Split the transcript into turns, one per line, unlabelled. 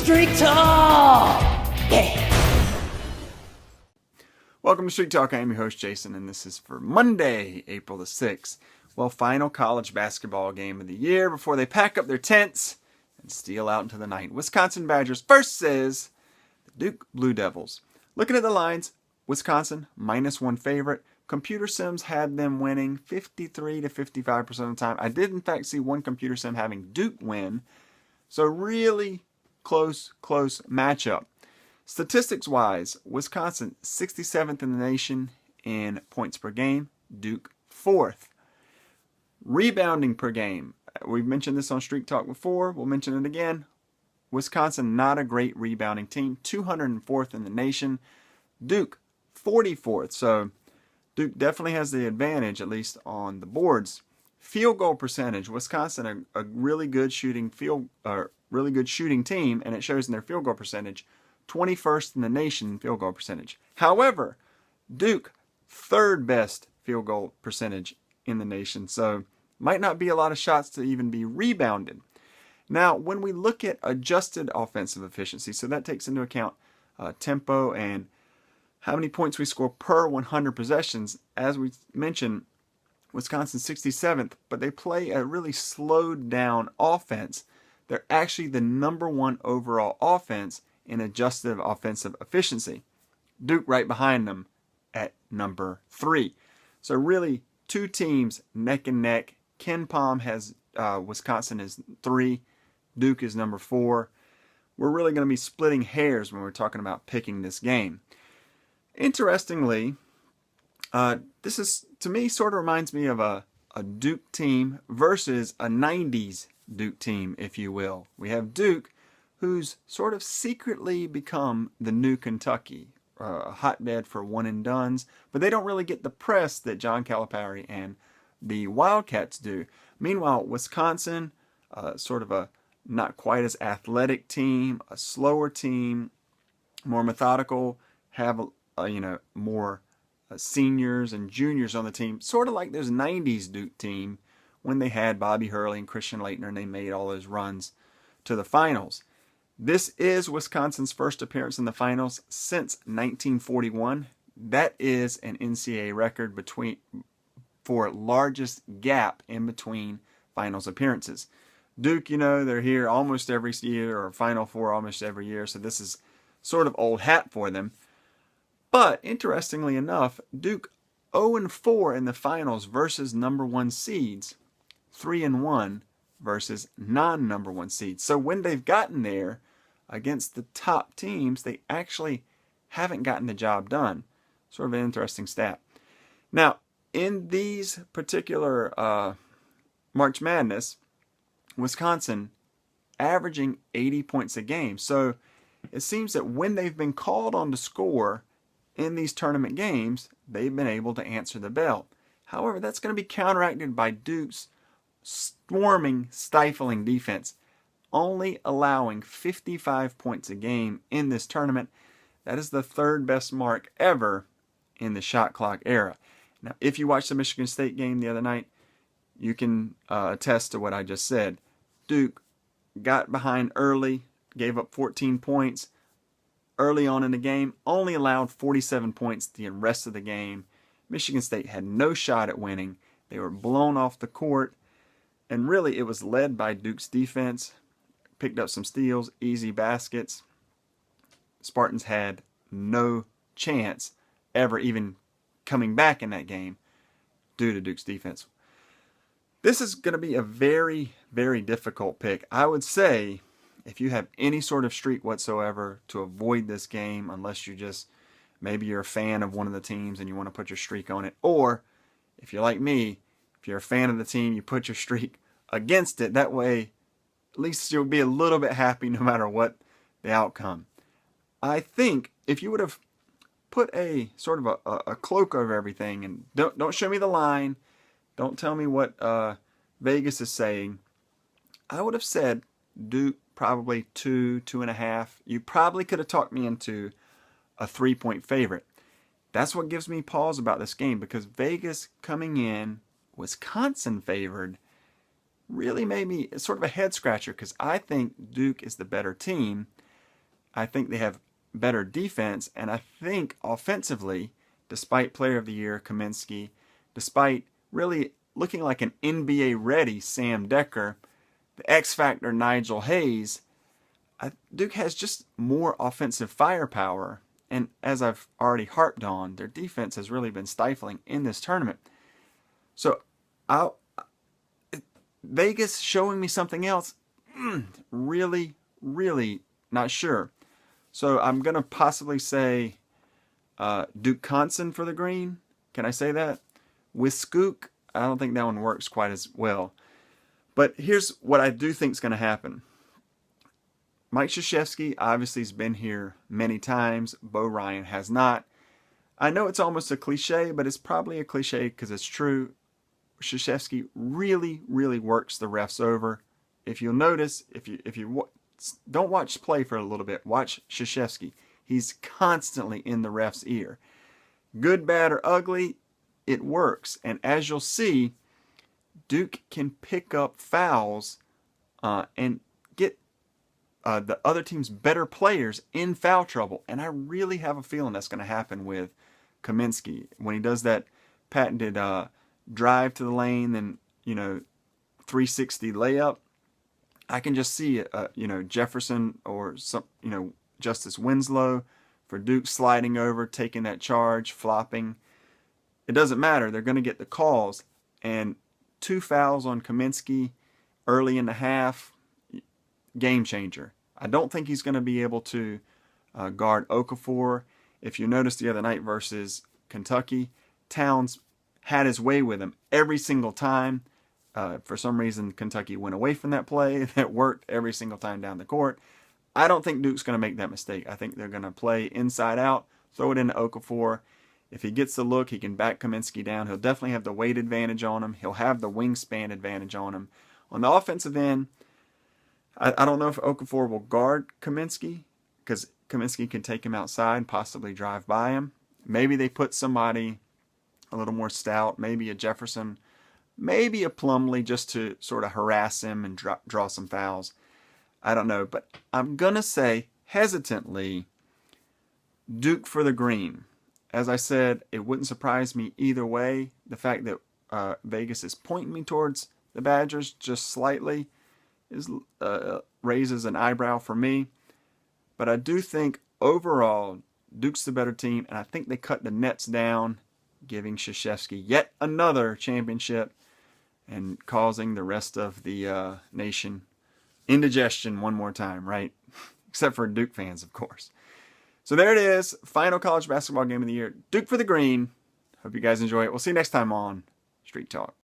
Street Talk! Yeah!
Welcome to Street Talk. I am your host, Jason, and this is for Monday, April the 6th. Well, final college basketball game of the year before they pack up their tents and steal out into the night. Wisconsin Badgers versus the Duke Blue Devils. Looking at the lines, Wisconsin, -1 favorite. Computer Sims had them winning 53 to 55% of the time. I did, in fact, see one Computer Sim having Duke win. So really close matchup. Statistics-wise, Wisconsin 67th in the nation in points per game. Duke 4th. Rebounding per game. We've mentioned this on Street Talk before. We'll mention it again. Wisconsin, not a great rebounding team. 204th in the nation. Duke, 44th. So Duke definitely has the advantage, at least on the boards. Field goal percentage. Wisconsin, a really good shooting team, and it shows in their field goal percentage. 21st in the nation in field goal percentage. However, Duke, 3rd best field goal percentage in the nation. So might not be a lot of shots to even be rebounded. Now, when we look at adjusted offensive efficiency, so that takes into account tempo and how many points we score per 100 possessions. As we mentioned, Wisconsin 67th, but they play a really slowed down offense. They're actually the #1 overall offense in adjusted offensive efficiency. Duke right behind them at number 3. So really, two teams neck and neck. Ken Palm has Wisconsin is 3. Duke is number 4. We're really going to be splitting hairs when we're talking about picking this game. Interestingly, this is, to me, sort of reminds me of a Duke team versus a 90s Duke team, if you will. We have Duke, who's sort of secretly become the new Kentucky, a hotbed for one-and-dones, but they don't really get the press that John Calipari and the Wildcats do. Meanwhile, Wisconsin, sort of a not quite as athletic team, a slower team, more methodical, have more seniors and juniors on the team, sort of like those 90s Duke team when they had Bobby Hurley and Christian Laettner and they made all those runs to the finals. This is Wisconsin's first appearance in the finals since 1941. That is an NCAA record for largest gap in between finals appearances. Duke, they're here almost every year, or Final Four almost every year, so this is sort of old hat for them. But interestingly enough, Duke 0-4 in the finals versus #1 seeds, 3-1 versus non-#1 seeds. So when they've gotten there against the top teams, they actually haven't gotten the job done. Sort of an interesting stat. Now, in these particular March Madness, Wisconsin averaging 80 points a game. So it seems that when they've been called on to score in these tournament games, they've been able to answer the bell. However, that's going to be counteracted by Duke's stifling defense, only allowing 55 points a game in this tournament. That is the 3rd best mark ever in the shot clock era. Now, if you watched the Michigan State game the other night, you can attest to what I just said. Duke got behind early, gave up 14 points early on in the game, only allowed 47 points the rest of the game. Michigan State had no shot at winning. They were blown off the court, and really it was led by Duke's defense. Picked up some steals, easy baskets. Spartans had no chance ever even coming back in that game due to Duke's defense. This is going to be a very, very difficult pick. I would say, if you have any sort of streak whatsoever, to avoid this game, unless maybe you're a fan of one of the teams and you want to put your streak on it. Or, if you're like me, if you're a fan of the team, you put your streak against it. That way, at least you'll be a little bit happy no matter what the outcome. I think if you would have put a sort of a cloak over everything, and don't show me the line, don't tell me what Vegas is saying, I would have said Duke probably 2.5. You probably could have talked me into a 3-point favorite. That's what gives me pause about this game, because Vegas coming in, Wisconsin favored, really made me sort of a head scratcher, because I think Duke is the better team. I think they have better defense, and I think offensively, despite Player of the Year Kaminsky, despite really looking like an NBA-ready Sam Decker, the X Factor Nigel Hayes, Duke has just more offensive firepower. And as I've already harped on, their defense has really been stifling in this tournament. So Vegas showing me something else, really, really not sure. So I'm going to possibly say Duke Conson for the green. Can I say that? With Skook, I don't think that one works quite as well. But here's what I do think is going to happen. Mike Krzyzewski obviously has been here many times. Bo Ryan has not. I know it's almost a cliche, but it's probably a cliche because it's true. Krzyzewski really, really works the refs over. If you'll notice, if you don't watch play for a little bit, watch Krzyzewski. He's constantly in the ref's ear. Good, bad, or ugly, it works. And as you'll see, Duke can pick up fouls and get the other team's better players in foul trouble. And I really have a feeling that's going to happen with Kaminsky. When he does that patented drive to the lane, then, 360 layup, I can just see, Jefferson or Justice Winslow for Duke sliding over, taking that charge, flopping. It doesn't matter. They're going to get the calls. And 2 fouls on Kaminsky early in the half, game changer. I don't think he's going to be able to guard Okafor. If you noticed the other night versus Kentucky, Towns had his way with him every single time. For some reason, Kentucky went away from that play. That worked every single time down the court. I don't think Duke's going to make that mistake. I think they're going to play inside out, throw it into Okafor. If he gets the look, he can back Kaminsky down. He'll definitely have the weight advantage on him. He'll have the wingspan advantage on him. On the offensive end, I don't know if Okafor will guard Kaminsky because Kaminsky can take him outside and possibly drive by him. Maybe they put somebody a little more stout, maybe a Jefferson, maybe a Plumlee just to sort of harass him and draw some fouls. I don't know, but I'm going to say hesitantly Duke for the green. As I said, it wouldn't surprise me either way. The fact that Vegas is pointing me towards the Badgers just slightly raises an eyebrow for me. But I do think overall Duke's the better team, and I think they cut the nets down, giving Krzyzewski yet another championship and causing the rest of the nation indigestion one more time, right? Except for Duke fans, of course. So there it is. Final college basketball game of the year. Duke for the green. Hope you guys enjoy it. We'll see you next time on Street Talk.